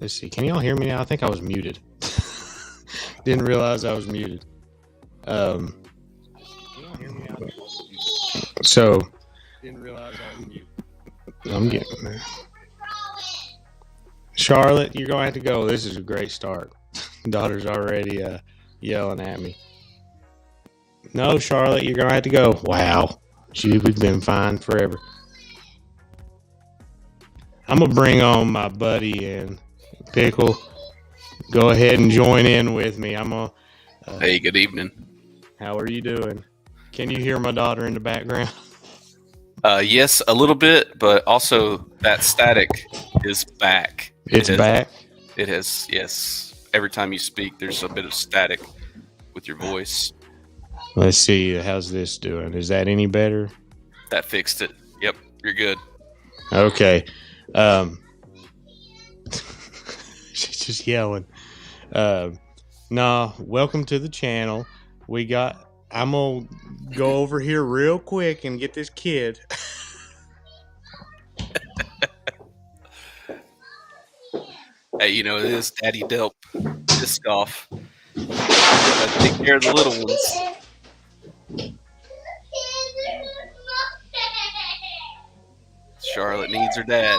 Let's see. Can y'all hear me now? I think I was muted. Didn't realize I was muted. So didn't realize I was muted. I'm getting there. Charlotte, you're gonna have to go. This is a great start. Daughter's already yelling at me. No, Charlotte, you're gonna have to go. Wow, we've been fine forever. I'm gonna bring on my buddy and Pickle. Go ahead and join in with me. I'm gonna. Hey, good evening. How are you doing? Can you hear my daughter in the background? Yes, a little bit, but also that static is back. It's back? It has, yes. Every time you speak, there's a bit of static with your voice. Let's see. How's this doing? Is that any better? That fixed it. Yep, you're good. Okay. She's just yelling. Welcome to the channel. I'm going to go over here real quick and get this kid. Hey, it is Daddy Delp disc golf. Take care of the little ones. Charlotte needs her dad.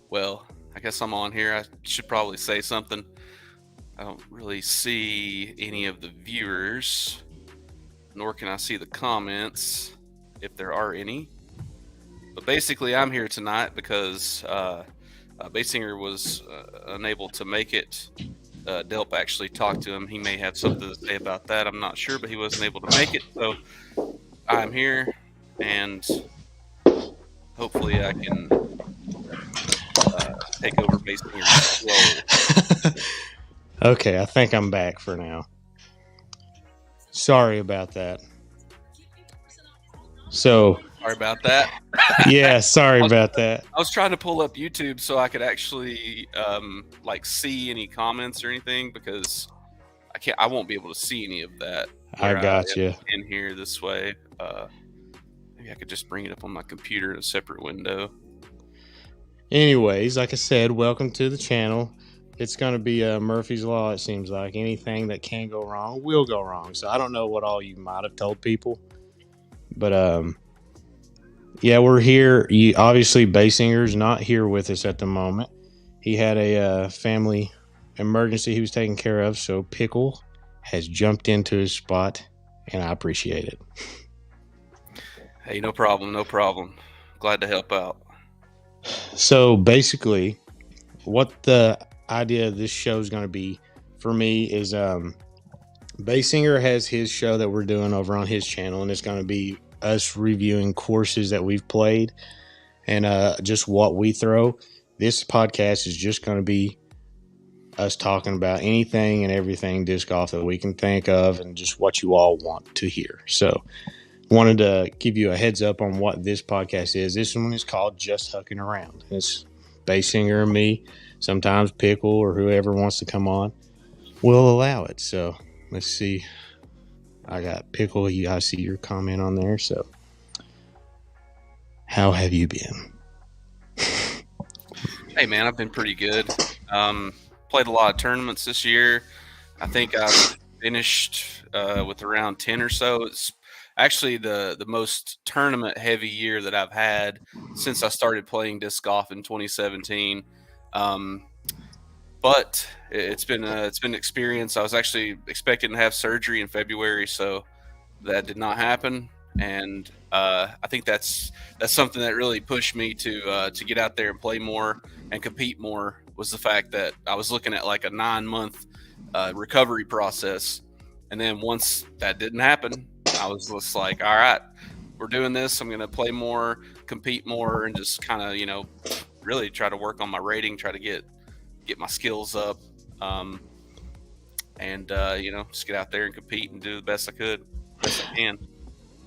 Well, I guess I'm on here. I should probably say something. I don't really see any of the viewers, nor can I see the comments, if there are any. But basically, I'm here tonight because Basinger was unable to make it. Delp actually talked to him. He may have something to say about that. I'm not sure, but he wasn't able to make it. So I'm here, and hopefully I can take over Basinger slowly. Okay, I think I'm back for now. Sorry about that. Sorry about that. Yeah, sorry about that. I was trying to pull up YouTube so I could actually see any comments or anything, because I won't be able to see any of that. I got you. In here this way. Maybe I could just bring it up on my computer in a separate window. Anyways, like I said, welcome to the channel. It's going to be Murphy's Law, it seems like. Anything that can go wrong will go wrong. So I don't know what all you might have told people. But, yeah, we're here. Obviously, Basinger's not here with us at the moment. He had a family emergency he was taking care of. So Pickle has jumped into his spot, and I appreciate it. Hey, no problem. Glad to help out. So basically, what the idea of this show is going to be for me is Basinger has his show that we're doing over on his channel, and it's going to be us reviewing courses that we've played and just what we throw. This podcast is just going to be us talking about anything and everything disc golf that we can think of and just what you all want to hear. So wanted to give you a heads up on what this podcast is. This one is called Just Huckin' Around. It's Basinger and me. Sometimes Pickle or whoever wants to come on will allow it. So let's see. I got Pickle. I see your comment on there. So how have you been? Hey, man, I've been pretty good. Played a lot of tournaments this year. I think I've finished with around 10 or so. It's actually the most tournament heavy year that I've had since I started playing disc golf in 2017. But it's been an experience. I was actually expecting to have surgery in February, so that did not happen. And I think that's something that really pushed me to get out there and play more and compete more, was the fact that I was looking at like a 9-month recovery process. And then once that didn't happen, I was just like, all right, we're doing this. I'm going to play more, compete more, and just kind of, really try to work on my rating, try to get my skills up, and just get out there and compete and do the best I can.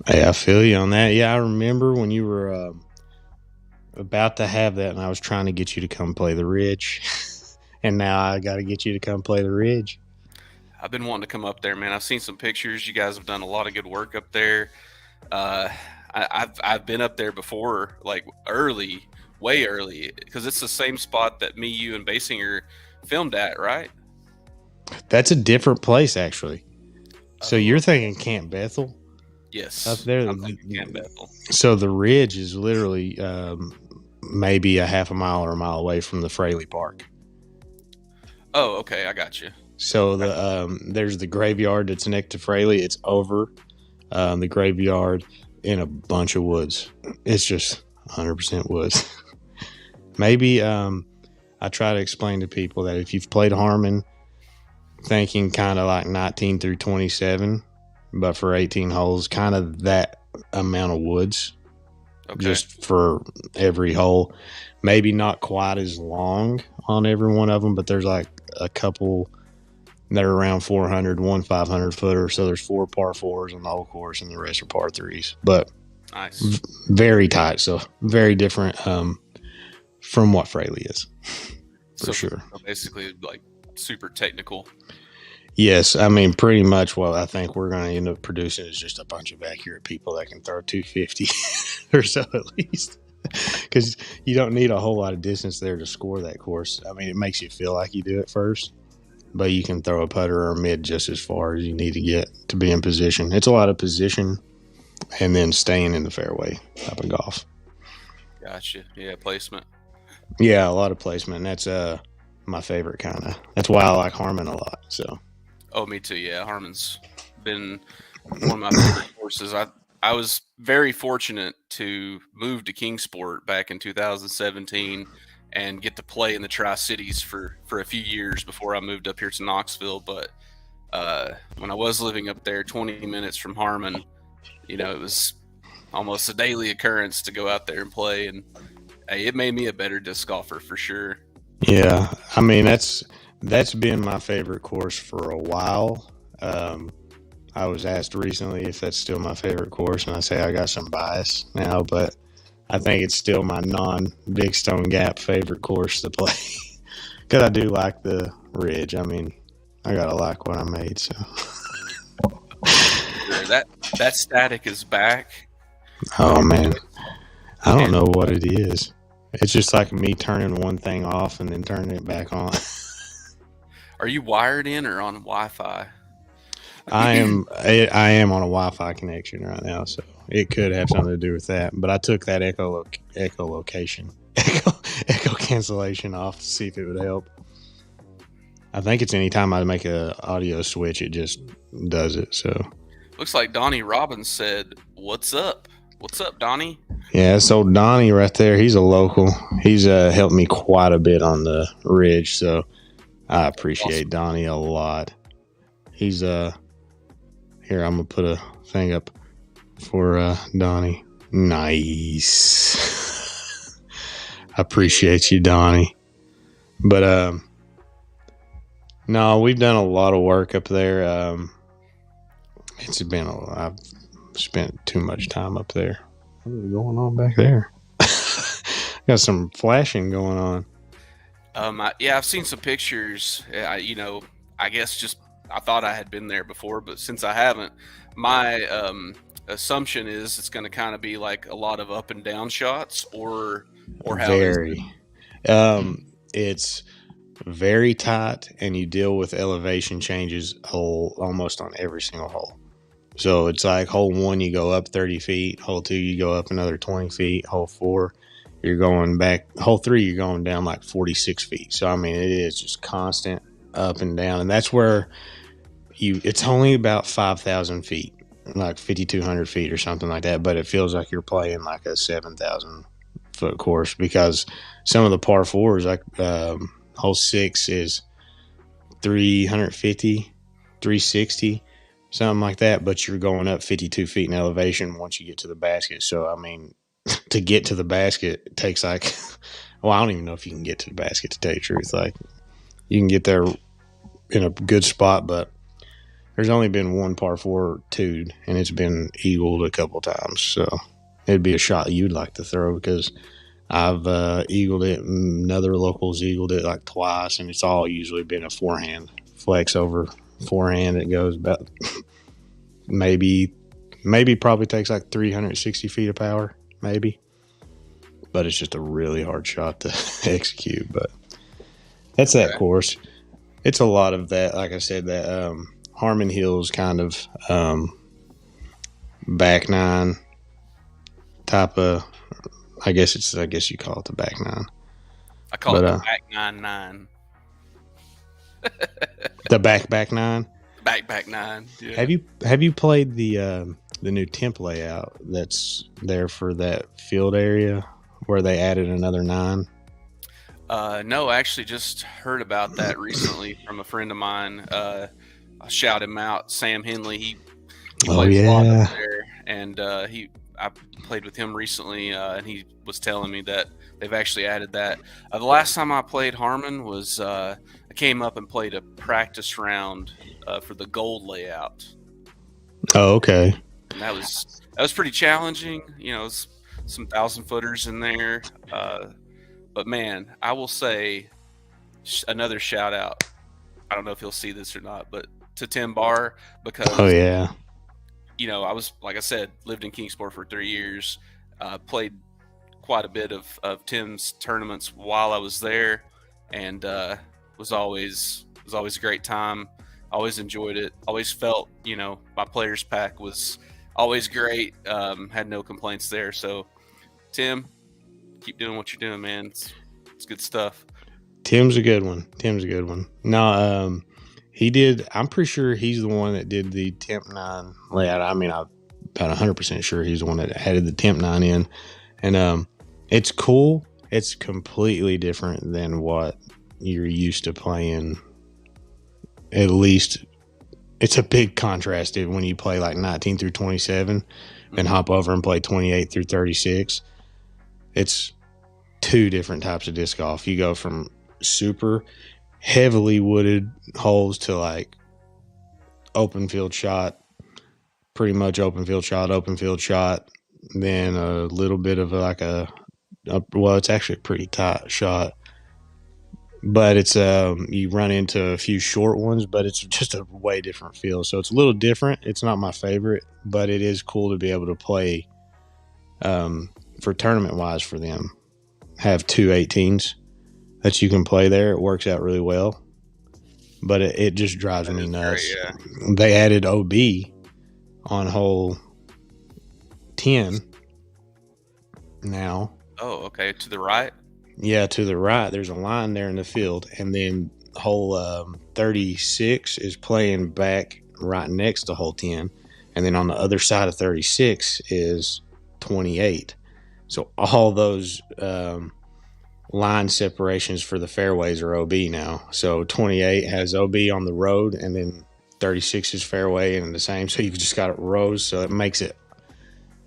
Hey, I feel you on that. Yeah, I remember when you were about to have that, and I was trying to get you to come play the Ridge, and now I got to get you to come play the Ridge. I've been wanting to come up there, man. I've seen some pictures. You guys have done a lot of good work up there. I've been up there before, like early, way early, because it's the same spot that me, you, and Basinger filmed at, right? That's a different place, actually. So Oh, you're thinking Camp Bethel up yes. there? I'm thinking Camp Bethel. So the ridge is literally maybe a half a mile or a mile away from the Fraley Park. Oh, okay, I got you. So there's the graveyard that's next to Fraley. It's over the graveyard in a bunch of woods. It's just 100% woods. Maybe I try to explain to people that if you've played Harmon, thinking kind of like 19 through 27, but for 18 holes, kind of that amount of woods, Okay. just for every hole. Maybe not quite as long on every one of them, but there's like a couple that are around 400, one 500 footer. So there's 4 par 4s on the whole course, and the rest are par 3s. But Nice. very tight, so very different from what Fraley is, for So sure. basically, like super technical. Yes, I mean pretty much what I think we're going to end up producing is just a bunch of accurate people that can throw 250 or so at least, because you don't need a whole lot of distance there to score that course. I mean, it makes you feel like you do at first, but you can throw a putter or a mid just as far as you need to get to be in position. It's a lot of position and then staying in the fairway type of golf. Gotcha. Yeah, placement. Yeah, a lot of placement. And that's my favorite kind of. That's why I like Harmon a lot. So. Oh, me too. Yeah, Harmon's been one of my favorite courses. I was very fortunate to move to Kingsport back in 2017 and get to play in the Tri-Cities for a few years before I moved up here to Knoxville. But when I was living up there, 20 minutes from Harmon, it was almost a daily occurrence to go out there and play, and hey, it made me a better disc golfer for sure. Yeah, I mean that's been my favorite course for a while. I was asked recently if that's still my favorite course, and I say I got some bias now, but I think it's still my non-Big Stone Gap favorite course to play because I do like the ridge. I mean, I gotta like what I made. So that static is back. oh man, I don't know what it is. It's just like me turning one thing off and then turning it back on. Are you wired in or on Wi-Fi? I am on a Wi-Fi connection right now, so it could have something to do with that. But I took that echo cancellation off to see if it would help. I think it's anytime I make a audio switch, it just does it. So looks like Donnie Robbins said, "What's up? What's up, Donnie?" Yeah, so Donnie right there, he's a local. He's helped me quite a bit on the ridge, so I appreciate Awesome. Donnie a lot. He's here, I'm gonna put a thing up for Donnie. Nice. I appreciate you, Donnie. But no, we've done a lot of work up there. I've spent too much time up there. What is going on back there? Got some flashing going on. I've seen some pictures. I guess just I thought I had been there before, but since I haven't, my assumption is it's going to kind of be like a lot of up and down shots, or how very. It's very tight, and you deal with elevation changes almost on every single hole. So it's like hole 1, you go up 30 feet. Hole 2, you go up another 20 feet. Hole 4, you're going back. Hole 3, you're going down like 46 feet. So, I mean, it is just constant up and down. And that's where it's only about 5,000 feet, like 5,200 feet or something like that. But it feels like you're playing like a 7,000 foot course because some of the par 4s, like hole 6 is 350, 360. Something like that, but you're going up 52 feet in elevation once you get to the basket. So, I mean, to get to the basket, it takes like, well, I don't even know if you can get to the basket, to tell you the truth. Like, you can get there in a good spot, but there's only been one par 4 2'd, and it's been eagled a couple times. So, it'd be a shot you'd like to throw because I've eagled it, and other locals eagled it like twice, and it's all usually been a forehand flex over forehand. It goes about maybe Maybe probably takes like 360 feet of power, maybe. But it's just a really hard shot to execute. But that's that course. It's a lot of that. Like I said, that Harmon Hills kind of back nine type of. I guess you call it the back nine. I call it the back 9-9. The back nine. Back 9. Yeah. Have you played the new temp layout that's there for that field area where they added another 9? No, I actually just heard about that recently from a friend of mine. I shout him out, Sam Henley. He plays a lot up there, and I played with him recently, and he was telling me that they've actually added that. The last time I played Harmon was I came up and played a practice round for the gold layout. Oh, okay. And that was pretty challenging. You know, it was some 1,000-footers in there. But man, I will say another shout out. I don't know if he'll see this or not, but to Tim Barr, because you know, I was, like I said, lived in Kingsport for 3 years, played quite a bit of Tim's tournaments while I was there, and was always a great time. Always enjoyed it. Always felt, you know, my players pack was always great. Had no complaints there. So, Tim, keep doing what you're doing, man. It's good stuff. Tim's a good one. No, he did. I'm pretty sure he's the one that did the Temp 9 layout. I mean, I'm about 100% sure he's the one that added the Temp 9 in. And it's cool. It's completely different than what you're used to playing. At least it's a big contrast when you play like 19 through 27 and hop over and play 28 through 36. It's two different types of disc golf. You go from super heavily wooded holes to like open field shot, pretty much open field shot, then a little bit of like it's actually a pretty tight shot, but it's you run into a few short ones, but it's just a way different feel. So it's a little different. It's not my favorite, but it is cool to be able to play for tournament wise for them. Have 2 18s that you can play there. It works out really well, but it just drives me nuts. Great, yeah. They added OB on hole 10 now. Oh, okay. To the right? Yeah, to the right. There's a line there in the field, and then hole 36 is playing back right next to hole 10, and then on the other side of 36 is 28. So all those line separations for the fairways are OB now. So 28 has OB on the road, and then 36 is fairway and the same. So you've just got it rows. So it makes it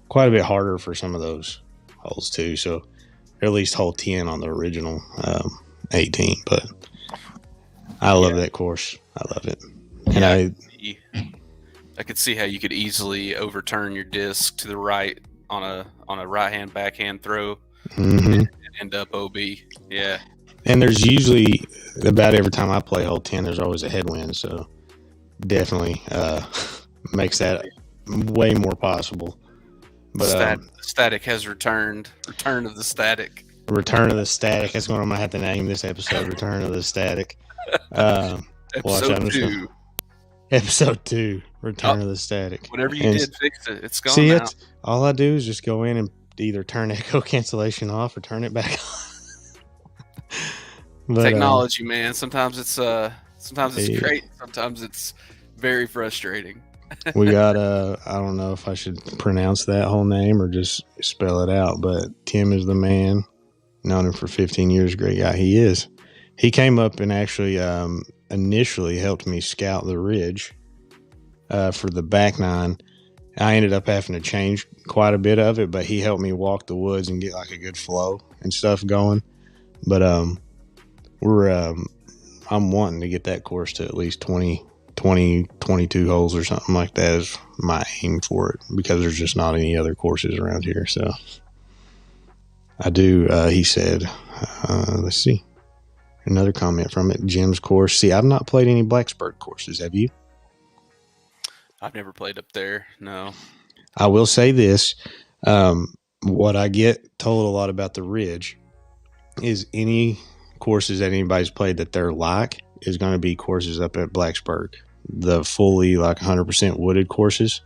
quite a bit harder for some of those holes too. So at least hole 10 on the original 18. But I love that course. I love it. And I could see how you could easily overturn your disc to the right on a right hand backhand throw and end up OB. Yeah. And there's usually about every time I play hole 10, there's always a headwind. So definitely makes that way more possible. But static has returned. Return of the static. Return of the static. That's what I'm gonna have to name this episode. Return of the static. Episode 2. Episode 2. Return of the static. Whatever you did, fix it. It's gone now. All I do is just go in and either turn echo cancellation off or turn it back on. But, technology, man. Sometimes it's great. Sometimes it's very frustrating. We got I don't know if I should pronounce that whole name or just spell it out, but Tim is the man. Known him for 15 years. Great guy he is. He came up and actually initially helped me scout the ridge for the back nine. I ended up having to change quite a bit of it, but he helped me walk the woods and get like a good flow and stuff going. But I'm wanting to get that course to at least 20, 22 holes or something like that is my aim for it, because there's just not any other courses around here. So I do, he said, let's see, another comment from it. Jim's course. See, I've not played any Blacksburg courses. Have you? I've never played up there. No. I will say this. What I get told a lot about the Ridge is any courses that anybody's played that they're like is going to be courses up at Blacksburg. The fully like 100% wooded courses.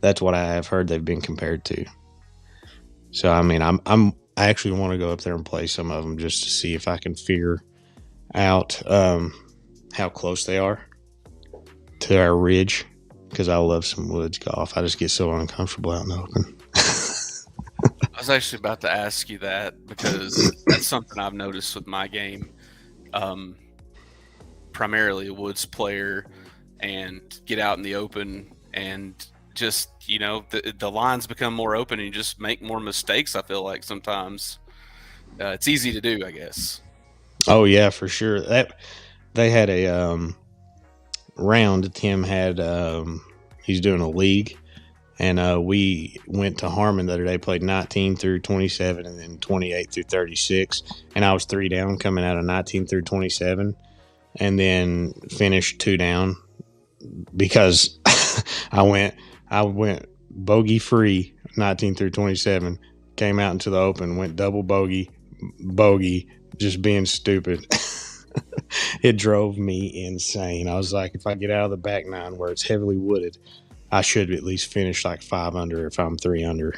That's what I have heard they've been compared to. So I mean, I actually want to go up there and play some of them just to see if I can figure out how close they are to our Ridge, because I love some woods golf. I just get so uncomfortable out in the open. I was actually about to ask you that because that's something I've noticed with my game. Um, Primarily a woods player, and get out in the open and just the lines become more open and you just make more mistakes. I feel like sometimes it's easy to do, I guess. Oh yeah, for sure. That they had a round. Tim had he's doing a league, and we went to Harmon the other day, played 19 through 27 and then 28 through 36, and I was 3 down coming out of 19 through 27, and then finished 2 down because I went bogey free 19 through 27, came out into the open, went double bogey, just being stupid. It drove me insane. I was like, if I get out of the back nine where it's heavily wooded, I should at least finish like 5 under if I'm 3 under.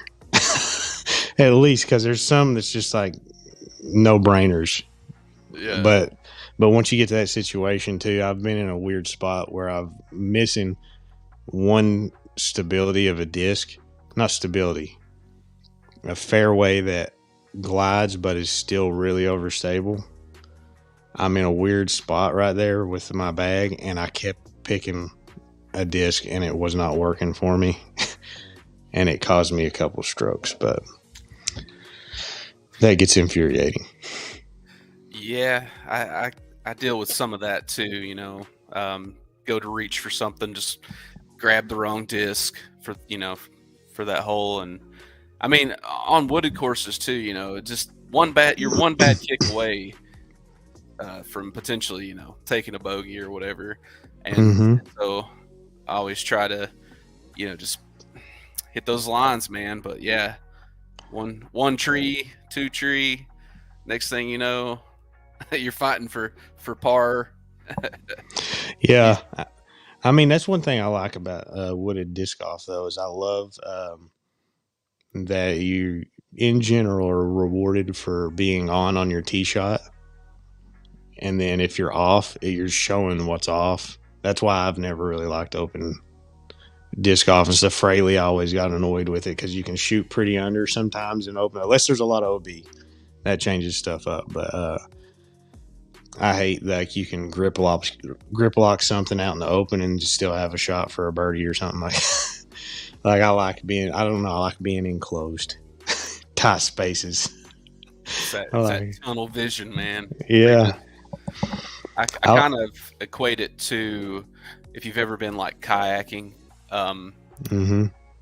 At least, because there's some that's just like no brainers. Yeah. But once you get to that situation too, I've been in a weird spot where I'm missing one stability of a disc, not stability, a fairway that glides but is still really overstable. I'm in a weird spot right there with my bag, and I kept picking a disc and it was not working for me. And it caused me a couple strokes, but that gets infuriating. Yeah, I deal with some of that too. Go to reach for something, just grab the wrong disc for that hole. And I mean, on wooded courses too, just you're one bad kick away from potentially taking a bogey or whatever. And so I always try to just hit those lines, man. But yeah, one tree, 2 tree, next thing you know, you're fighting for par. Yeah. I mean, that's one thing I like about wooded disc golf, though, is I love that you, in general, are rewarded for being on your tee shot. And then if you're off, you're showing what's off. That's why I've never really liked open disc golf and stuff. Fraley always got annoyed with it because you can shoot pretty under sometimes in open, unless there's a lot of OB. That changes stuff up. But I hate that you can grip lock something out in the open and still have a shot for a birdie or something like that. Like I like being enclosed, tight spaces. It's that tunnel vision, man. Yeah. I kind of equate it to if you've ever been like kayaking,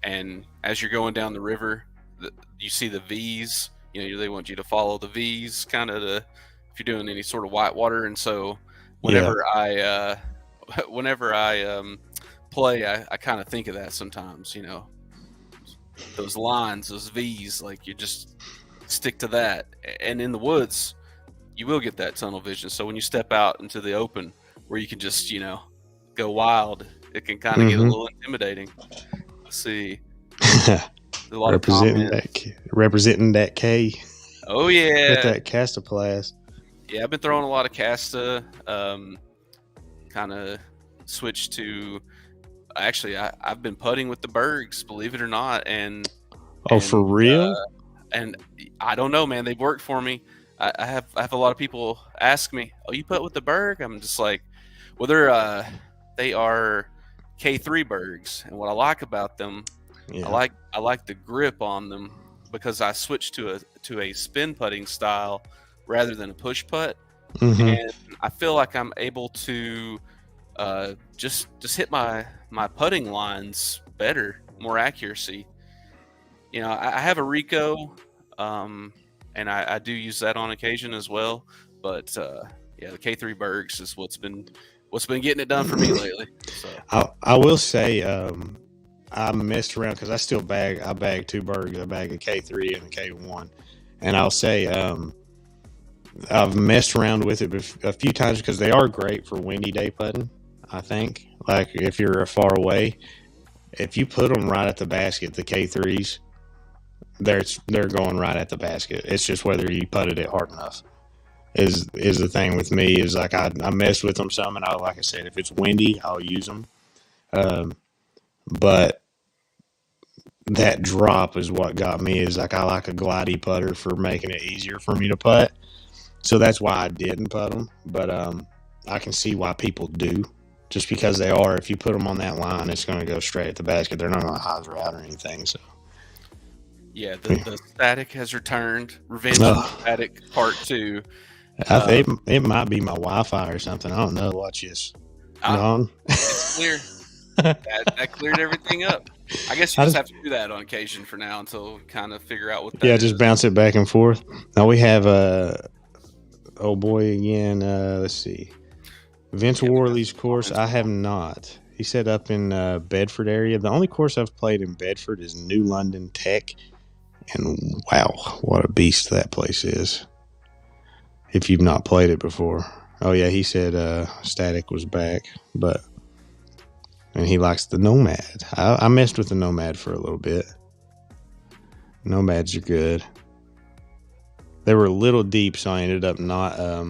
and as you're going down the river, you see the V's. They want you to follow the V's, kind of if you're doing any sort of whitewater. And so, whenever I play, I kind of think of that sometimes. Those lines, those V's, like you just stick to that. And in the woods, you will get that tunnel vision. So when you step out into the open where you can just, go wild, it can kind of get a little intimidating. Let's see. A lot representing that K. Oh, yeah. With that Castaplast. Yeah, I've been throwing a lot of Casta. Kind of switched to... Actually, I've been putting with the Bergs, believe it or not. And for real? And I don't know, man. They've worked for me. I have a lot of people ask me, "Oh, you put with the Berg?" I'm just like, well, they are K3 Bergs, and what I like about them, I like the grip on them because I switched to a spin putting style rather than a push putt, and I feel like I'm able to just hit my putting lines better, more accuracy. I have a Rico. And I do use that on occasion as well, but the K3 Bergs is what's been getting it done for me lately. So. I will say, I messed around because I bag two birds. I bag a K3 and a K1. And I'll say I've messed around with it a few times because they are great for windy day putting, I think. Like if you're far away, if you put them right at the basket, the K3s, they're going right at the basket. It's just whether you putted it hard enough. Is the thing with me is like I mess with them some, and like I said, if it's windy, I'll use them. But that drop is what got me. Is like I like a glidey putter for making it easier for me to putt. So that's why I didn't put them. But I can see why people do, just because they are. If you put them on that line, it's going to go straight at the basket. They're not going to hyzer out or anything. So. Yeah, the static has returned. Revenge of the Static Part 2. It might be my Wi-Fi or something. I don't know. Watch this. It's clear. that cleared everything up. I guess you just have to do that on occasion for now until we kind of figure out what that is. Just bounce it back and forth. Now we have oh boy again. Let's see. Vince Worley's course. I have not. He said up in Bedford area. The only course I've played in Bedford is New London Tech. And wow, what a beast that place is. If you've not played it before. Oh yeah, he said Static was back, and he likes the Nomad. I messed with the Nomad for a little bit. Nomads are good. They were a little deep, so I ended up not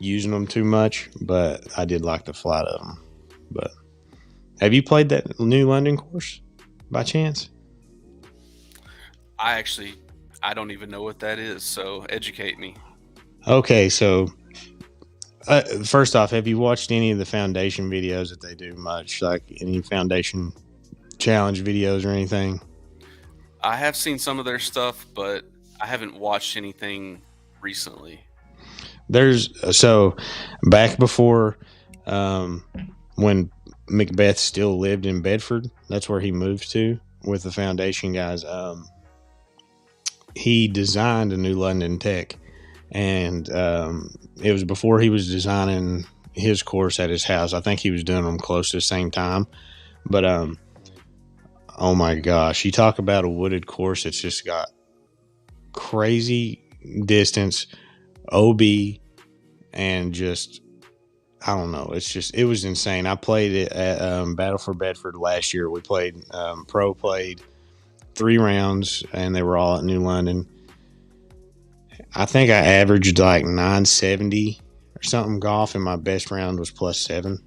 using them too much, but I did like the flight of them. But have you played that New London course by chance? I don't even know what that is, so educate me. Okay, so first off, have you watched any of the foundation videos that they do much? Like any foundation challenge videos or anything? I have seen some of their stuff, but I haven't watched anything recently. So back before when Macbeth still lived in Bedford, that's where he moved to with the foundation guys. He designed a New London Tech. And it was before he was designing his course at his house. I think he was doing them close to the same time. But, oh my gosh, you talk about a wooded course. It's just got crazy distance, OB, and just, I don't know. It was insane. I played it at Battle for Bedford last year. We played, played 3 rounds, and they were all at New London. I think I averaged like 970 or something golf, and my best round was +7.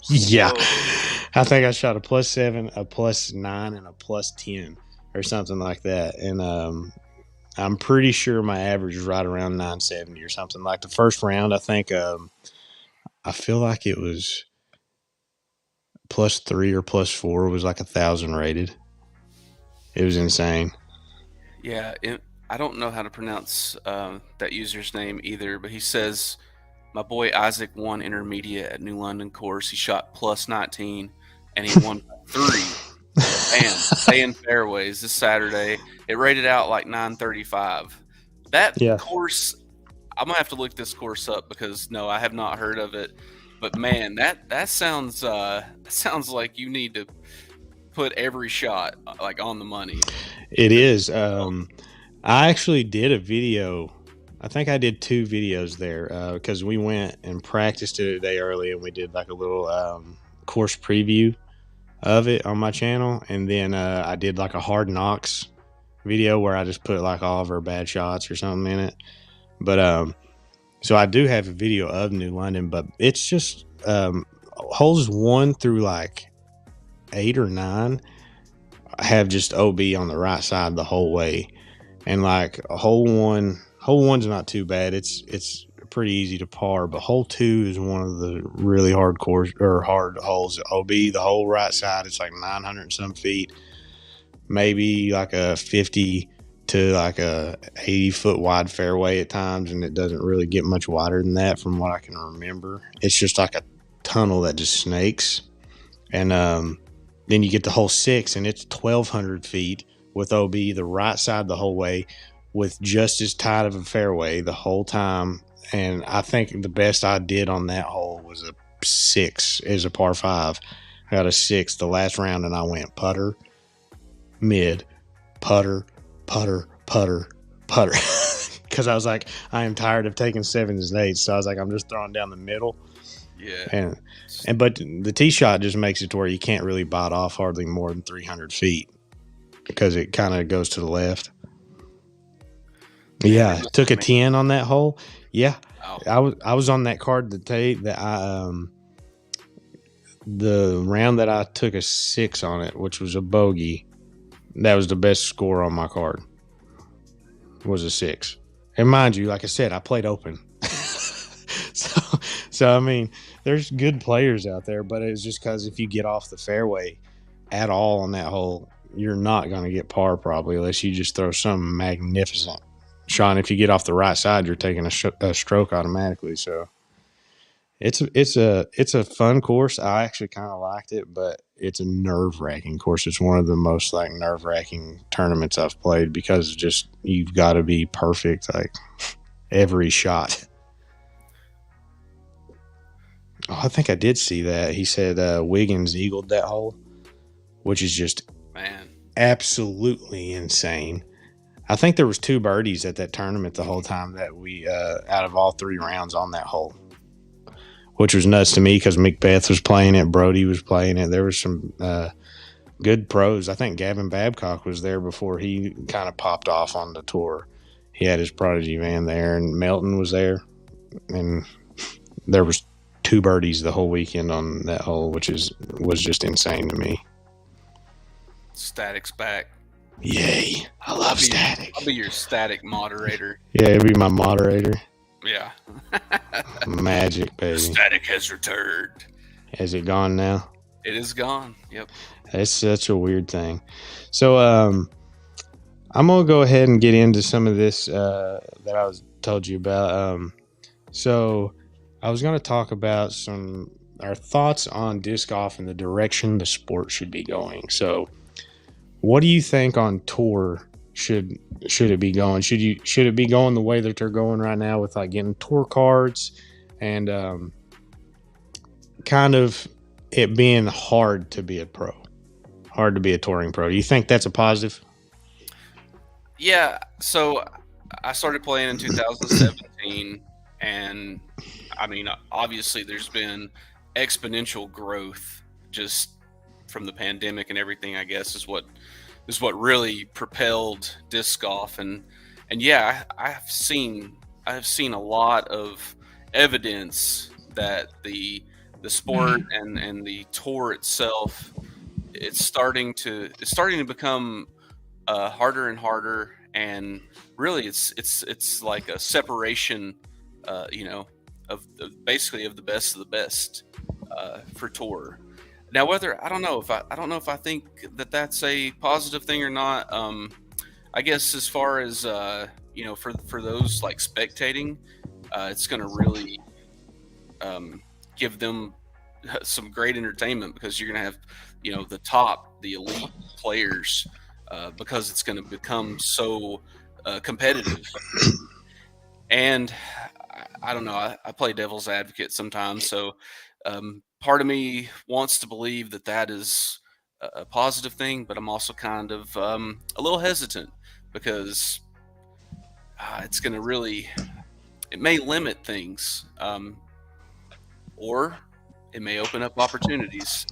Yeah. I think I shot a +7, a +9, and a +10 or something like that. And I'm pretty sure my average is right around 970 or something. Like the first round, I think I feel like it was +3 or +4. It was like 1,000 rated. It was insane. Yeah, I don't know how to pronounce that user's name either, but he says, my boy Isaac won intermediate at New London course. He shot +19, and he won 3. Man, staying fairways this Saturday. It rated out like 935. That course, I'm going to have to look this course up because, no, I have not heard of it. But, man, that sounds like you need to put every shot like on the money. It is. I actually did a video. I think I did 2 videos there because we went and practiced it a day early, and we did like a little course preview of it on my channel. And then I did like a Hard Knocks video where I just put like all of our bad shots or something in it. But so I do have a video of New London, but it's just holes 1 through like 8 or 9 have just OB on the right side the whole way. And like hole 1's not too bad. It's pretty easy to par, but hole 2 is one of the really hard holes. OB the whole right side. It's like 900 and some feet, maybe like a 50 to like a 80-foot wide fairway at times, and it doesn't really get much wider than that from what I can remember. It's just like a tunnel that just snakes. And then you get to hole 6, and it's 1,200 feet with OB the right side the whole way, with just as tight of a fairway the whole time. And I think the best I did on that hole was a 6 is a par 5. I got a 6 the last round, and I went putter, mid, putter, putter, putter, putter. Because I was like, I am tired of taking 7s and 8s. So I was like, I'm just throwing down the middle. Yeah. But the tee shot just makes it to where you can't really bite off hardly more than 300 feet because it kind of goes to the left. Yeah, took a 10 on that hole. Yeah, I was on that card that the round that I took a 6 on it, which was a bogey. That was the best score on my card. Was a 6. And mind you, like I said, I played open. So I mean, there's good players out there, but it's just because if you get off the fairway at all on that hole, you're not going to get par probably unless you just throw some magnificent shot. If you get off the right side, you're taking a stroke automatically. So it's a fun course. I actually kind of liked it, but it's a nerve-wracking course. It's one of the most like nerve-wracking tournaments I've played because just you've got to be perfect like every shot. Oh, I think I did see that. He said Wiggins eagled that hole, which is just absolutely insane. I think there was 2 birdies at that tournament the whole time that we out of all 3 rounds on that hole, which was nuts to me because Macbeth was playing it, Brody was playing it. There was some good pros. I think Gavin Babcock was there before he kind of popped off on the tour. He had his Prodigy van there, and Melton was there, and there was 2 birdies the whole weekend on that hole, which was just insane to me. Static's back. Yay. I love Static. I'll be your Static moderator. Yeah, it'll be my moderator. Yeah. Magic, baby. Static has returned. Has it gone now? It is gone. Yep. That's such a weird thing. So I'm going to go ahead and get into some of this that I told you about. So I was going to talk about our thoughts on disc golf and the direction the sport should be going. So what do you think on tour should it be going? Should it be going the way that they're going right now with like getting tour cards and kind of it being hard to be a pro, hard to be a touring pro? Do you think that's a positive? Yeah. So I started playing in 2017, and I mean, obviously there's been exponential growth just from the pandemic and everything, I guess, is what really propelled disc golf. And yeah, I've seen a lot of evidence that the sport and the tour itself, it's starting to become harder and harder, and really it's like a separation, of basically of the best for tour. Now, I don't know if I think that that's a positive thing or not. I guess as far as for those like spectating, it's going to really give them some great entertainment because you're going to have the elite players because it's going to become so competitive. And I don't know. I play devil's advocate sometimes, so part of me wants to believe that is a positive thing, but I'm also kind of a little hesitant because it's going to it may limit things, or it may open up opportunities.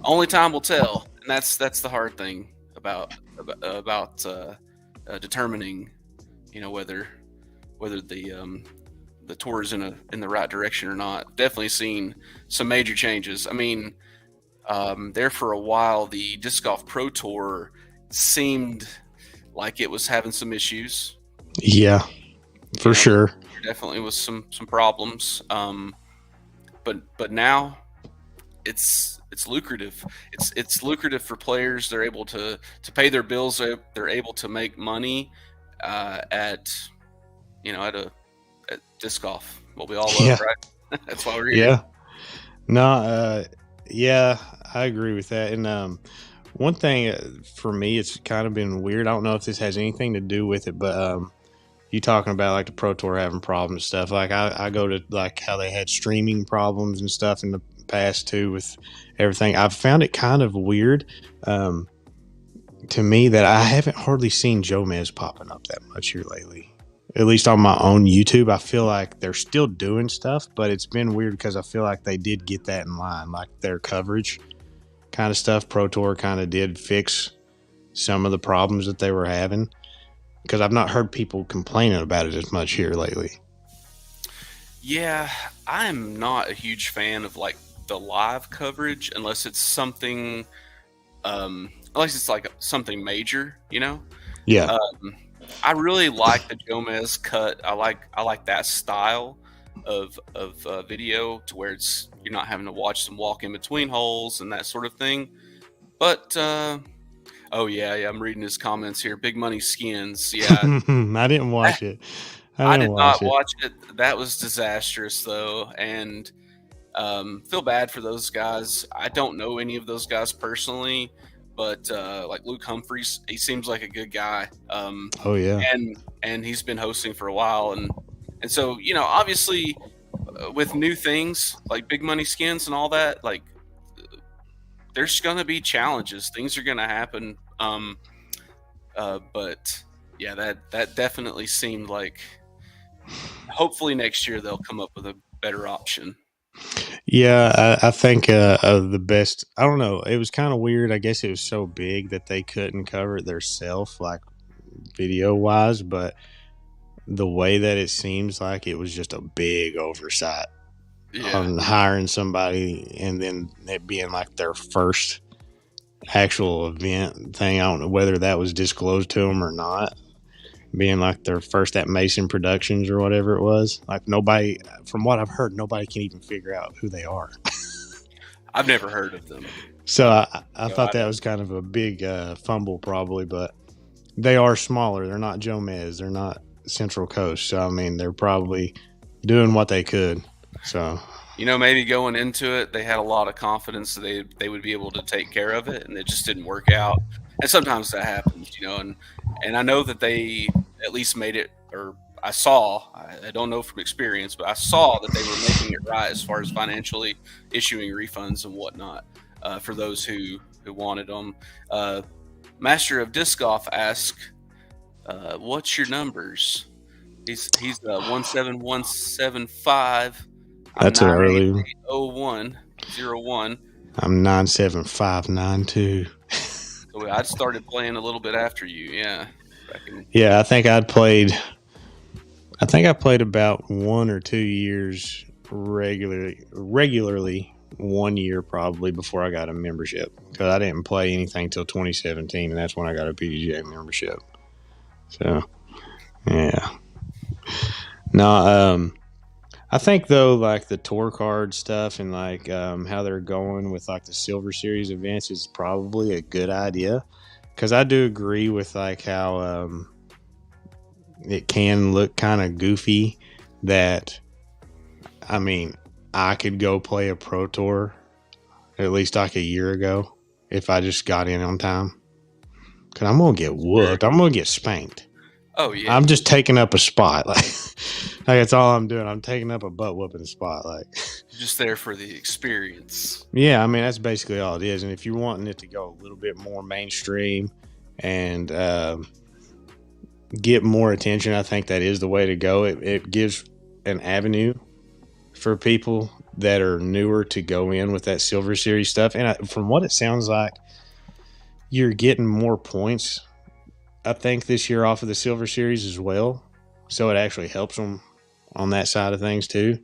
Only time will tell, and that's the hard thing about determining, whether the tour is in the right direction or not. Definitely seen some major changes. I mean, there for a while, the Disc Golf Pro Tour seemed like it was having some issues. Yeah, for sure. There definitely was some problems. But now it's lucrative. It's lucrative for players. They're able to pay their bills. They're able to make money at disc golf. What we all love, right? That's why we're here. Yeah. No, yeah, I agree with that. And one thing for me, it's kind of been weird. I don't know if this has anything to do with it, but you talking about like the Pro Tour having problems and stuff. Like I go to like how they had streaming problems and stuff, and the past too with everything. I've found it kind of weird um, to me that I haven't hardly seen Jomez popping up that much here lately. At least on my own YouTube, I feel like they're still doing stuff, but it's been weird because I feel like they did get that in line, like their coverage kind of stuff. Pro Tour kind of did fix some of the problems that they were having because I've not heard people complaining about it as much here lately. Yeah, I'm not a huge fan of like the live coverage unless it's something, unless it's like something major, you know. Yeah. I really like the Gomez cut. I like that style of video to where it's you're not having to watch them walk in between holes and that sort of thing. But oh yeah, I'm reading his comments here. Big money skins. Yeah, I didn't watch it. I I didn't did watch not it. watch it. That was disastrous though, and feel bad for those guys. I don't know any of those guys personally, but like Luke Humphreys, he seems like a good guy. Oh yeah. And he's been hosting for a while, and so obviously with new things like big money skins and all that, like there's gonna be challenges. Things are gonna happen. But yeah, that definitely seemed like. Hopefully next year they'll come up with a better option. Yeah, I think of the best. I don't know. It was kind of weird. I guess it was so big that they couldn't cover it themselves, like video wise. But the way that it seems like it was just a big oversight on hiring somebody and then it being like their first actual event thing. I don't know whether that was disclosed to them or not. Being like their first at Mason Productions or whatever it was. Like nobody, from what I've heard, nobody can even figure out who they are. I've never heard of them. So I thought that was kind of a big fumble, probably, but they are smaller. They're not Jomez. They're not Central Coast. So I mean, they're probably doing what they could. So maybe going into it, they had a lot of confidence that they would be able to take care of it, and it just didn't work out. And sometimes that happens, and I know that they at least made it, or I saw, I don't know from experience, but I saw that they were making it right as far as financially issuing refunds and whatnot for those who wanted them. Master of Disc Golf asks, "What's your numbers?" He's 17175. that's an early 0101. I'm 97592. So I started playing a little bit after you, yeah. Yeah, I think I played about 1 or 2 years regularly 1 year probably before I got a membership because I didn't play anything till 2017, and that's when I got a PDGA membership. So, yeah. No, I think though, like the tour card stuff and like how they're going with like the Silver Series events is probably a good idea because I do agree with like how it can look kind of goofy that I mean I could go play a pro tour at least like a year ago if I just got in on time because I'm gonna get whooped. I'm gonna get spanked. Oh yeah, I'm just taking up a spot like that's all I'm doing. I'm taking up a butt whooping spot like just there for the experience. Yeah, I mean that's basically all it is. And if you're wanting it to go a little bit more mainstream and get more attention, I think that is the way to go. It gives an avenue for people that are newer to go in with that Silver Series stuff. And from what it sounds like, you're getting more points, I think, this year off of the Silver Series as well. So it actually helps them on that side of things too.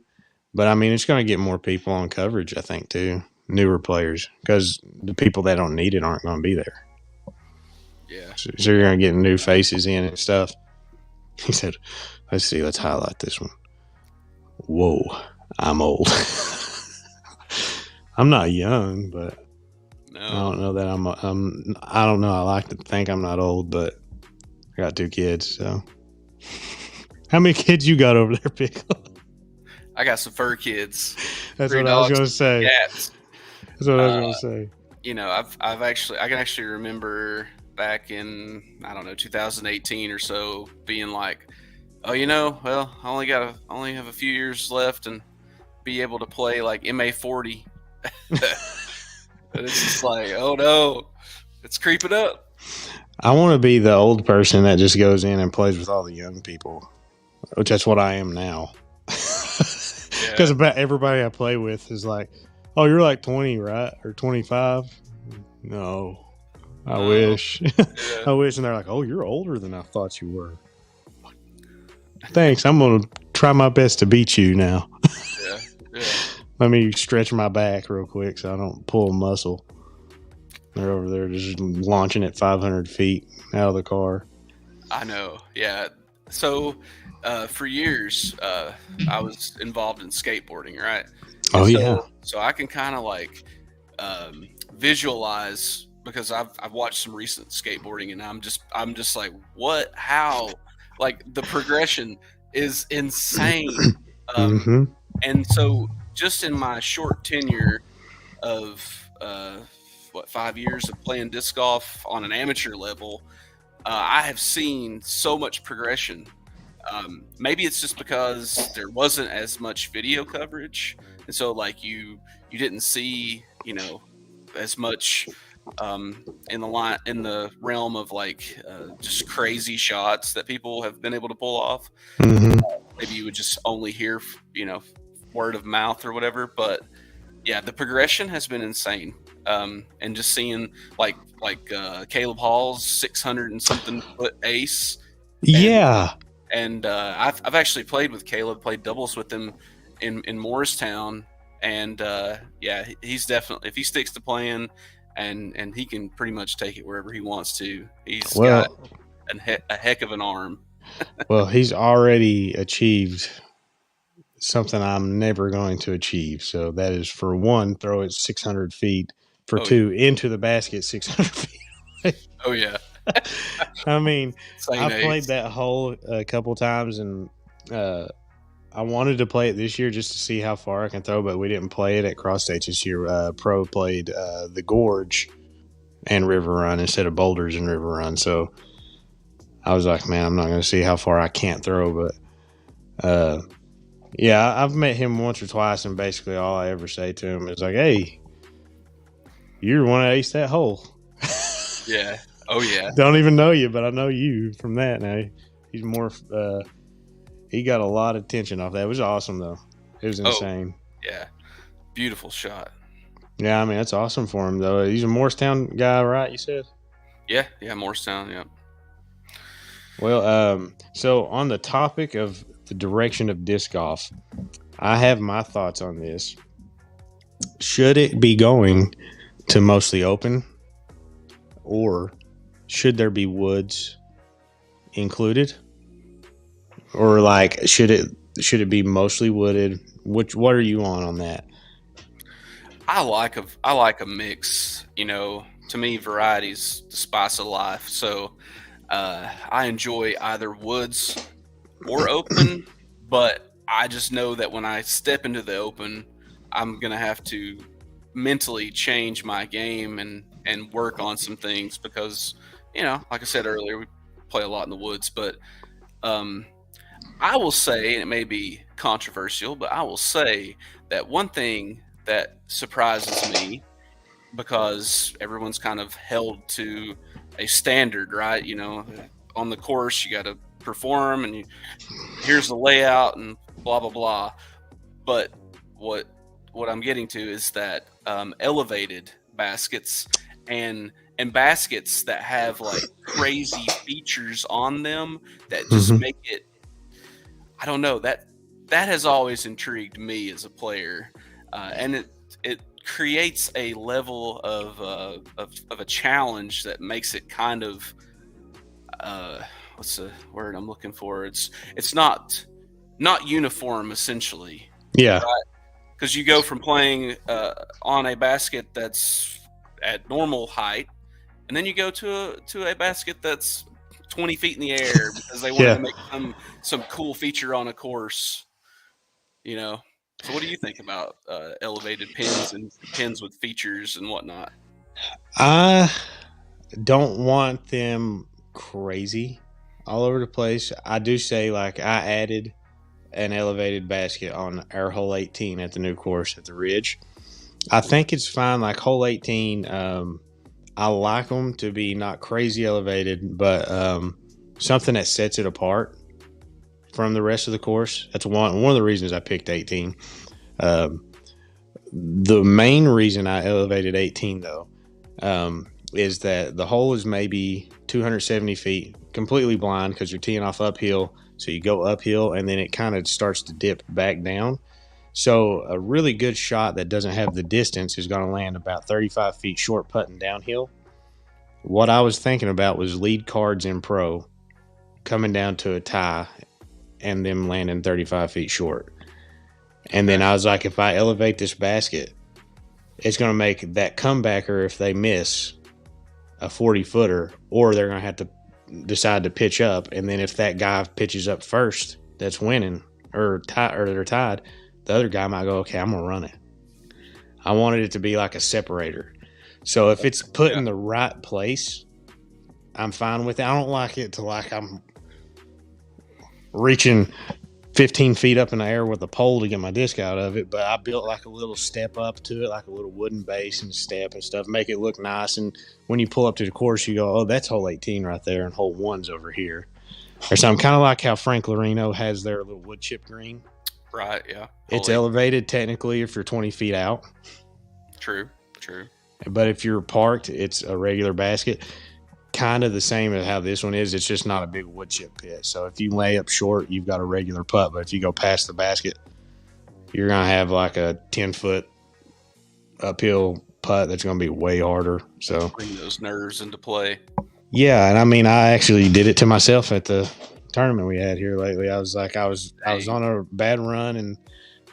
But I mean, it's going to get more people on coverage, I think, too. Newer players, because the people that don't need it aren't going to be there. Yeah. So you're going to get new faces in and stuff. He said, let's see, let's highlight this one. Whoa, I'm old. I'm not young, but no. I don't know that I don't know. I like to think I'm not old, but I got 2 kids, so. How many kids you got over there, Pickle? I got some fur kids. That's what I was going to say. Cats. That's what I was going to say. I can actually remember back in, I don't know, 2018 or so being like, oh, well, I only have a few years left and be able to play like MA40 And it's just like, oh no, it's creeping up. I want to be the old person that just goes in and plays with all the young people, which that's what I am now. Because Yeah. about everybody I play with is like, oh, you're like 20, right? Or 25? No, I No. wish. Yeah. I wish. And they're like, oh, you're older than I thought you were. Thanks. I'm going to try my best to beat you now. Yeah. Yeah. Let me stretch my back real quick so I don't pull a muscle. They're over there just launching at 500 feet out of the car. I know. Yeah. So, for years, I was involved in skateboarding, right? And Oh, yeah. so I can kind of like visualize because I've watched some recent skateboarding, and I'm just like, what? How? Like the progression is insane. Um, Mm-hmm. and so, just in my short tenure of 5 years of playing disc golf on an amateur level, I have seen so much progression. Maybe it's just because there wasn't as much video coverage, and so like you didn't see as much in the realm of like just crazy shots that people have been able to pull off. Mm-hmm. Maybe you would just only hear word of mouth or whatever, but yeah, the progression has been insane. And just seeing like Caleb Hall's 600 and something foot ace, and Yeah. I've actually played with Caleb, played doubles with him in Morristown, and yeah, he's definitely, if he sticks to playing, and he can pretty much take it wherever he wants to. He's got Well, a heck of an arm. well, he's already achieved something I'm never going to achieve. So that is, for one, throw it 600 feet. For Oh, two, into the basket 600 feet. oh yeah, I mean, same I've played ace. that hole a couple times, and I wanted to play it this year just to see how far I can throw, but we didn't play it at cross states this year. Pro played the Gorge and River Run instead of Boulders and River Run. So I was like, man, I'm not going to see how far I can't throw. But yeah, I've met him once or twice, and basically all I ever say to him is like, hey, you're the one that aced that hole. Yeah. Oh yeah. Don't even know you, but I know you from that now. He's more, he got a lot of attention off that. It was awesome, though. It was insane. Yeah. Beautiful shot. Yeah, I mean, that's awesome for him, though. He's a Morristown guy, right? You said? Yeah. Yeah. Morristown. Yeah. Well, so on the topic of the direction of disc golf, I have my thoughts on this. Should it be going to mostly open, or should there be woods included, or like should it be mostly wooded? What are you on that? I like a mix. To me, variety's the spice of life. So I enjoy either woods or open, but I just know that when I step into the open, I'm gonna have to mentally change my game and work on some things because like I said earlier, we play a lot in the woods. But um, I will say, and it may be controversial, but I will say that one thing that surprises me, because everyone's kind of held to a standard, right? On the course, you got to perform, and here's the layout, and blah blah blah. But what I'm getting to is that elevated baskets and baskets that have like crazy features on them that just Mm-hmm. make it. I don't know, that has always intrigued me as a player, and it creates a level of a challenge that makes it kind of what's the word I'm looking for? It's not uniform, essentially, Yeah, because you go from playing on a basket that's at normal height, and then you go to a basket that's 20 feet in the air because they wanted yeah. to make some cool feature on a course. So what do you think about elevated pins and pins with features and whatnot? I don't want them crazy all over the place. I do say, like, I added an elevated basket on our hole 18 at the new course at the Ridge. I think it's fine. Like hole 18, I like them to be not crazy elevated, but something that sets it apart from the rest of the course. That's one of the reasons I picked 18. Um, the main reason I elevated 18 though is that the hole is maybe 270 feet, completely blind because you're teeing off uphill. So you go uphill and then it kind of starts to dip back down. So a really good shot that doesn't have the distance is going to land about 35 feet short putting downhill. What I was thinking about was lead cards in pro coming down to a tie and them landing 35 feet short. And then I was like, if I elevate this basket, it's going to make that comebacker, if they miss, a 40-footer, or they're going to have to decide to pitch up. And then if that guy pitches up first that's winning or they're tied, the other guy might go, okay, I'm going to run it. I wanted it to be like a separator. So if it's put in the right place, I'm fine with it. I don't like it to like I'm reaching 15 feet up in the air with a pole to get my disc out of it, but I built like a little step up to it, like a little wooden base and step and stuff, make it look nice. And when you pull up to the course, you go, oh, that's hole 18 right there, and hole 1's over here. Or something kind of like how Frank Lorino has their little wood chip green. Right, yeah. It's elevated technically if you're 20 feet out. True. But if you're parked, it's a regular basket. Kind of the same as how this one is. It's just not a big wood chip pit. So if you lay up short, you've got a regular putt. But if you go past the basket, you're going to have like a 10-foot uphill putt that's going to be way harder. So bring those nerves into play. Yeah, and I mean, I actually did it to myself at the tournament we had here lately. I was like, I was on a bad run, and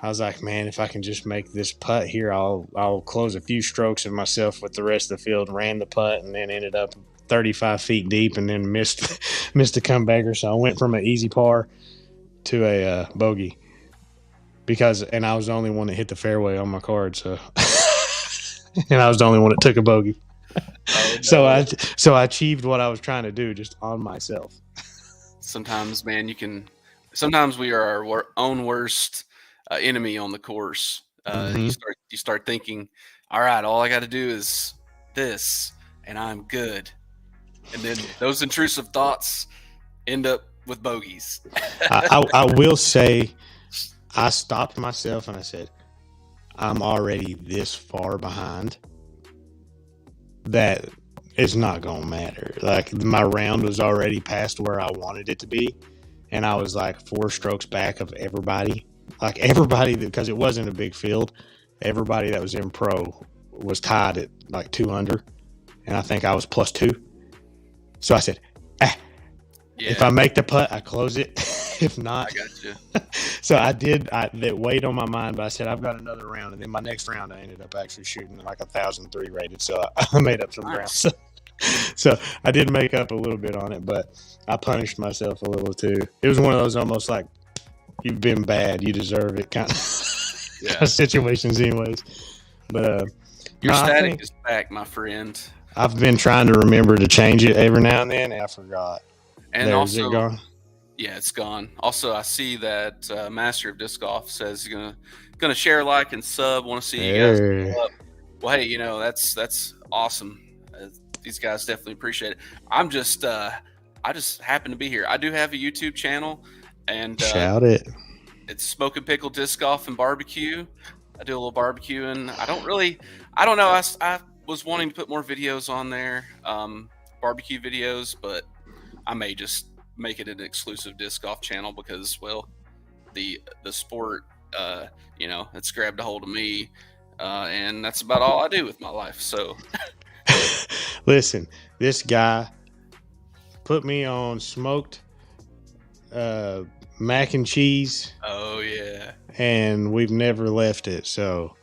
I was like, man, if I can just make this putt here, I'll close a few strokes of myself with the rest of the field. Ran the putt, and then ended up 35 feet deep, and then missed a comebacker. So I went from an easy par to a bogey and I was the only one that hit the fairway on my card. So, and I was the only one that took a bogey. Oh, no. So I achieved what I was trying to do just on myself. Sometimes, man, sometimes we are our own worst enemy on the course. You start thinking, all right, all I got to do is this, and I'm good. And then those intrusive thoughts end up with bogeys. I will say, I stopped myself and I said, I'm already this far behind that it's not going to matter. Like, my round was already past where I wanted it to be, and I was like 4 strokes back of everybody. Like, everybody, because it wasn't a big field, everybody that was in pro was tied at like 2 under, and I think I was +2. So I said, if I make the putt, I close it. If not, I got you. So I did. That weighed on my mind, but I said I've got another round, and then my next round I ended up actually shooting like 1,003 rated, so I made up some ground. So I did make up a little bit on it, but I punished myself a little too. It was one of those almost like, you've been bad, you deserve it kind of situations, anyways. But your static is back, my friend. I've been trying to remember to change it every now and then, and I forgot. And also, it gone? Yeah, it's gone. Also, I see that Master of Disc Golf says he's gonna share, like, and sub. Want to see you guys pull up. Well, hey, that's awesome. These guys definitely appreciate it. I just happen to be here. I do have a YouTube channel, and shout it. It's Smoke and Pickle Disc Golf and Barbecue. I do a little barbecuing. I don't know. I was wanting to put more videos on there, barbecue videos, but I may just make it an exclusive disc golf channel because, well, the sport, it's grabbed a hold of me, and that's about all I do with my life. So, listen, this guy put me on smoked mac and cheese. Oh yeah, and we've never left it. So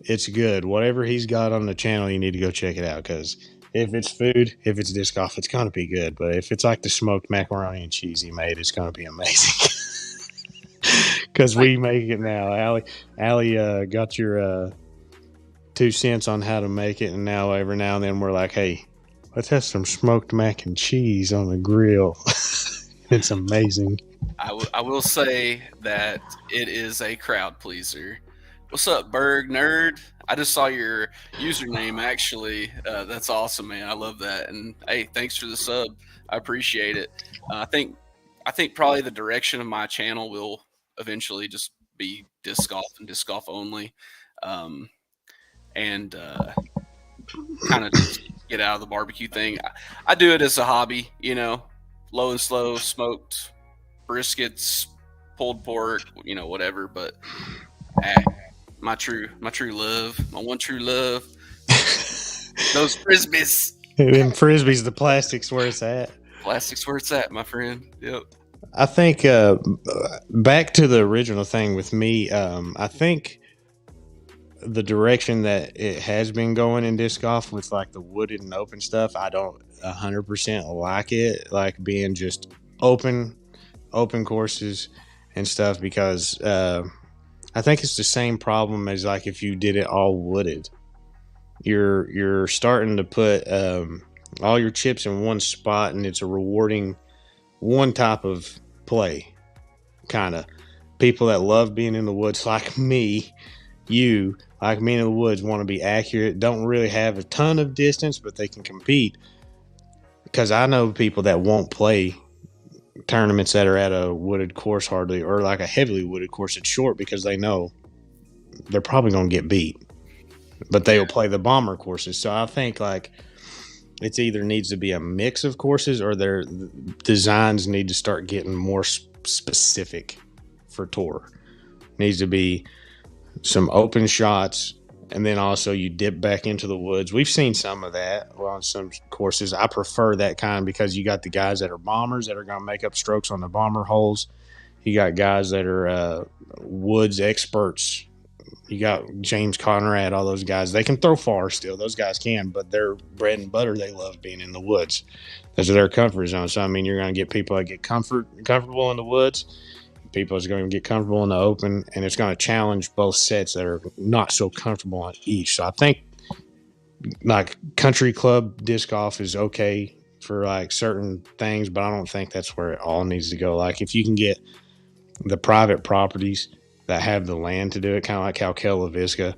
it's good. Whatever he's got on the channel, you need to go check it out, because if it's food, if it's disc golf, it's going to be good. But if it's like the smoked macaroni and cheese he made, it's going to be amazing. Because we make it now. Allie got your 2 cents on how to make it. And now every now and then we're like, hey, let's have some smoked mac and cheese on the grill. It's amazing. I will say that it is a crowd pleaser. What's up, Berg Nerd? I just saw your username actually. That's awesome, man. I love that. And hey, thanks for the sub. I appreciate it. I think probably the direction of my channel will eventually just be disc golf and disc golf only, um, and kind of just get out of the barbecue thing. I do it as a hobby, low and slow, smoked briskets, pulled pork, whatever. But eh, my true love, my one true love, those frisbees. Them frisbees, the plastic's where it's at. Plastic's where it's at, my friend. Yep. I think back to the original thing with me. I think the direction that it has been going in disc golf with like the wooded and open stuff, I don't 100% like it. Like being just open courses and stuff because I think it's the same problem as like if you did it all wooded. You're starting to put all your chips in one spot, and it's a rewarding one type of play. Kind of people that love being in the woods, like me, you like being in the woods, want to be accurate. Don't really have a ton of distance, but they can compete. Because I know people that won't play tournaments that are at a wooded course hardly, or like a heavily wooded course that's short, because they know they're probably going to get beat, but they will play the bomber courses. So I think like it's either needs to be a mix of courses, or their designs need to start getting more specific for tour. Needs to be some open shots, and then also you dip back into the woods. We've seen some of that on some courses. I prefer that kind because you got the guys that are bombers that are going to make up strokes on the bomber holes. You got guys that are woods experts. You got James Conrad, all those guys. They can throw far still. Those guys can, but their bread and butter, they love being in the woods. That's their comfort zone. So, I mean, you're going to get people that get comfortable in the woods. People are going to get comfortable in the open, and it's going to challenge both sets that are not so comfortable on each. So I think like country club disc golf is okay for like certain things, but I don't think that's where it all needs to go. Like if you can get the private properties that have the land to do it, kind of like how Kel LaVisca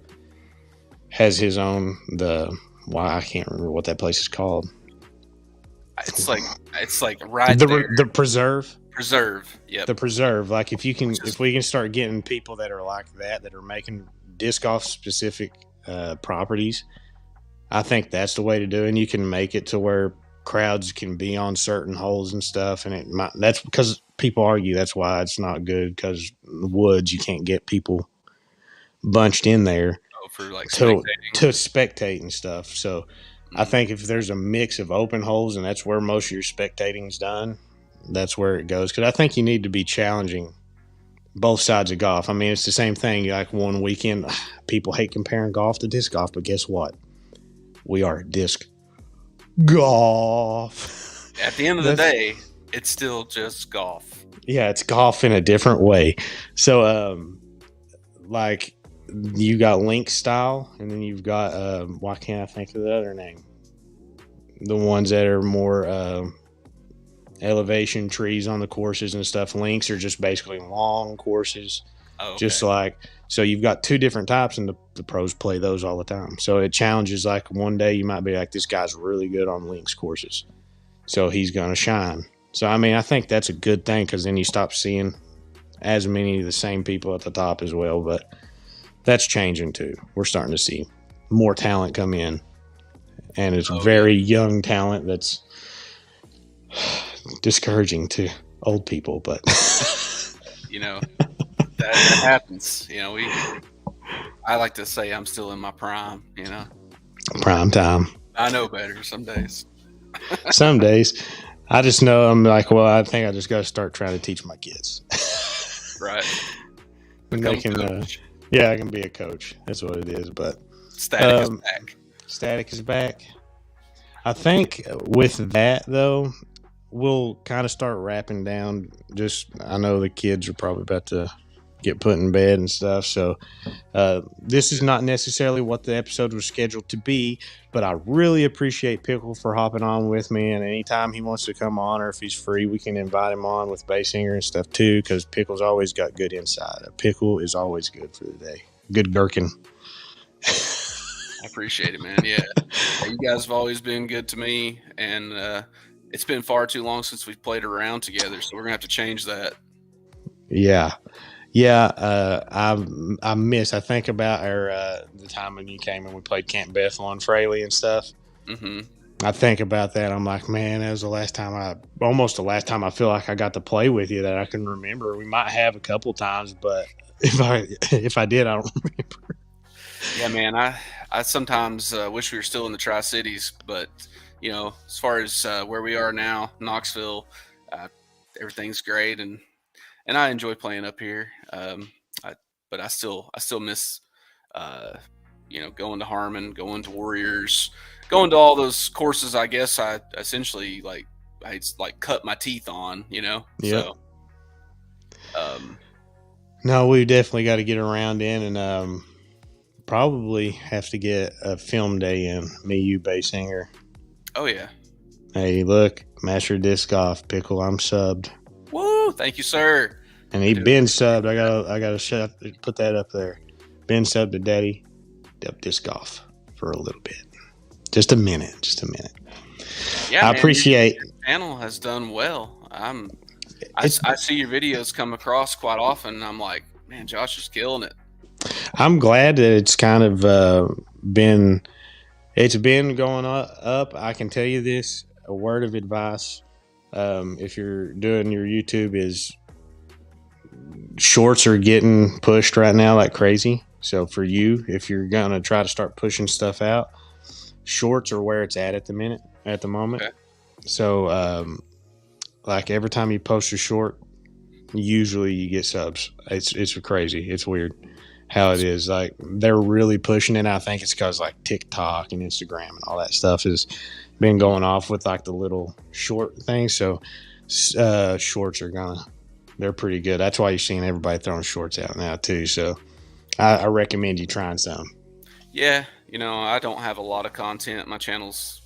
has his own, I can't remember what that place is called. It's like right there. The preserve. Yeah. The preserve. Like if we can start getting people that are like that are making disc golf specific properties, I think that's the way to do it. And you can make it to where crowds can be on certain holes and stuff. And that's because people argue that's why it's not good, because the woods, you can't get people bunched in there for like to spectate and stuff. So I think if there's a mix of open holes and that's where most of your spectating is done, that's where it goes. Because I think you need to be challenging both sides of golf. I mean, it's the same thing. Like one weekend, people hate comparing golf to disc golf, but guess what? We are disc golf. At the end of the day, it's still just golf. Yeah, it's golf in a different way. So, like you got link style, and then you've got why can't I think of the other name? The ones that are more elevation trees on the courses and stuff. Links are just basically long courses. Oh, okay. Just like, so you've got two different types, and the pros play those all the time. So it challenges, like one day you might be like, this guy's really good on links courses, so he's going to shine. So, I mean, I think that's a good thing, because then you stop seeing as many of the same people at the top as well. But that's changing too. We're starting to see more talent come in, and it's very young talent that's discouraging to old people, but that happens. I like to say I'm still in my prime. Prime time. I know better some days. Some days I just know I'm like, well, I think I just got to start trying to teach my kids. Right. They can, yeah, I can be a coach. That's what it is. But Static is back. Static is back. I think with that though, we'll kind of start wrapping down. I know the kids are probably about to get put in bed and stuff. So this is not necessarily what the episode was scheduled to be, but I really appreciate Pickle for hopping on with me. And anytime he wants to come on, or if he's free, we can invite him on with Basinger and stuff too, because Pickle's always got good insight. A pickle is always good for the day. good gherkin. I appreciate it, man. Yeah, you guys have always been good to me, and it's been far too long since we've played around together, so we're gonna have to change that. Yeah. I think about the time when you came and we played Camp Bethel and Fraley and stuff. Mm-hmm. I think about that. I'm like, man, that was almost the last time I feel like I got to play with you that I can remember. We might have a couple times, but if I did, I don't remember. Yeah, man. I sometimes wish we were still in the Tri-Cities, but as far as where we are now, Knoxville, uh, everything's great, and I enjoy playing up here. I, but I still miss, uh, going to Harmon, going to Warriors, going to all those courses. I guess I essentially I cut my teeth on, Yep. So, um, No, we definitely got to get around in and probably have to get a film day in. Me, you, bass singer. oh yeah, Hey, look, Master Disc Golf, Pickle. I'm subbed, woo! Thank you, sir. and he been subbed. I gotta put that up there. Been subbed to Daddy Disc Golf for a little bit, just a minute. Yeah, I man, appreciate. your channel has done well. I see your videos come across quite often. And I'm like, man, Josh is killing it. I'm glad that it's kind of been. It's been going up. I can tell you this. A word of advice: if you're doing your YouTube, is shorts are getting pushed right now like crazy. So for you, if you're gonna try to start pushing stuff out, shorts are where it's at the moment. Okay. So like every time you post a short, usually you get subs. It's crazy. It's weird how it is. Like they're really pushing it. I think it's because like TikTok and Instagram and all that stuff has been going off with like the little short things. So shorts they're pretty good. That's why you're seeing everybody throwing shorts out now too. So I recommend you trying some. Yeah, I don't have a lot of content. My channel's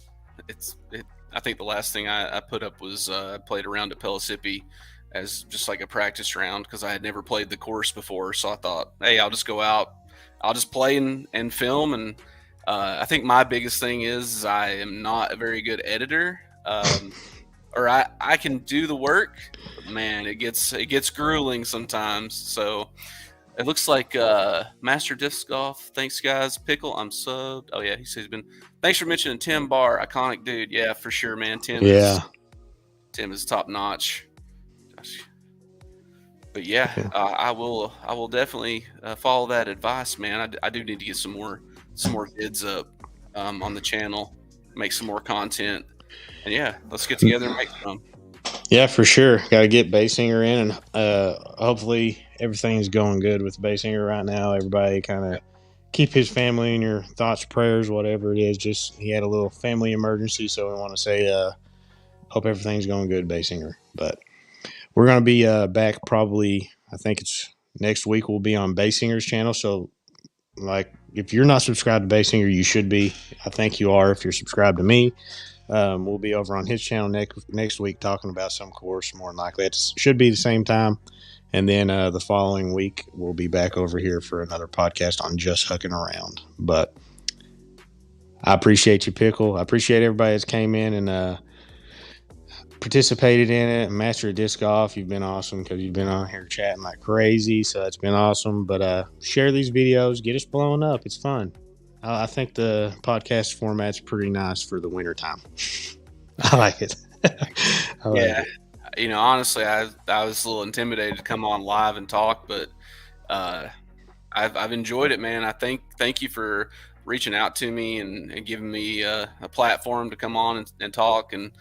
I think the last thing I put up was I played around at Pellissippi as just like a practice round because I had never played the course before. So I thought, hey, I'll just go out, I'll just play and film. And I think my biggest thing is I am not a very good editor. Or I can do the work, but man, it gets grueling sometimes. So it looks like Master Disc Golf. Thanks, guys. Pickle, I'm subbed. Oh yeah, he says he's been. Thanks for mentioning Tim Barr, iconic dude. Yeah, for sure, man. Tim is top notch. But yeah, I will definitely follow that advice, man. I do need to get some more vids up on the channel, make some more content, and yeah, let's get together and make some. Yeah, for sure. Got to get Basinger in, and hopefully everything's going good with Basinger right now. Everybody kind of keep his family in your thoughts, prayers, whatever it is. Just he had a little family emergency, so I want to say hope everything's going good, Basinger. But we're going to be back probably, I think it's next week. We'll be on Basinger's channel. So, like, if you're not subscribed to Basinger, you should be. I think you are if you're subscribed to me. We'll be over on his channel next week talking about some course. More than likely, it should be the same time. And then the following week, we'll be back over here for another podcast on just hucking around. But I appreciate you, Pickle. I appreciate everybody that's came in and participated in it. Master of Disc Golf, you've been awesome because you've been on here chatting like crazy. So that's been awesome. But share these videos. Get us blowing up. It's fun. I think the podcast format's pretty nice for the winter time. I like it. Yeah. Honestly, I was a little intimidated to come on live and talk, but I've enjoyed it, man. Thank you for reaching out to me and giving me a platform to come on and talk. And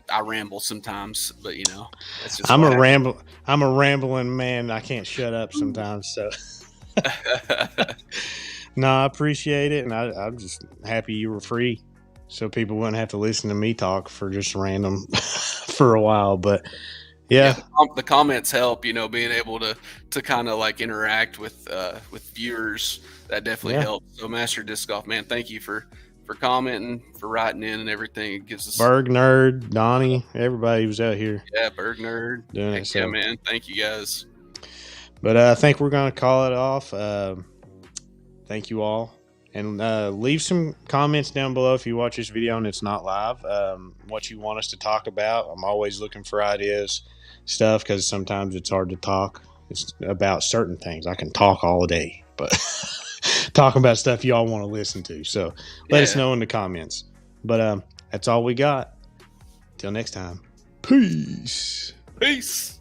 I ramble sometimes, but that's just I'm a rambling man. I can't shut up sometimes. So no, I appreciate it, and I'm just happy you were free, so people wouldn't have to listen to me talk for just random for a while. But yeah, the comments help. Being able to kind of like interact with viewers, that definitely helps. So, Master Disc Golf, man, thank you for commenting, for writing in, and everything. It gives us Berg Nerd, Donnie, everybody was out here. Yeah, Berg Nerd doing it. So. Yeah, man, thank you guys. But I think we're gonna call it off. Thank you all. And leave some comments down below if you watch this video and it's not live. What you want us to talk about. I'm always looking for ideas, stuff, because sometimes it's hard to talk. It's about certain things. I can talk all day, but talking about stuff y'all want to listen to. So let us know in the comments. But that's all we got. Till next time. Peace. Peace.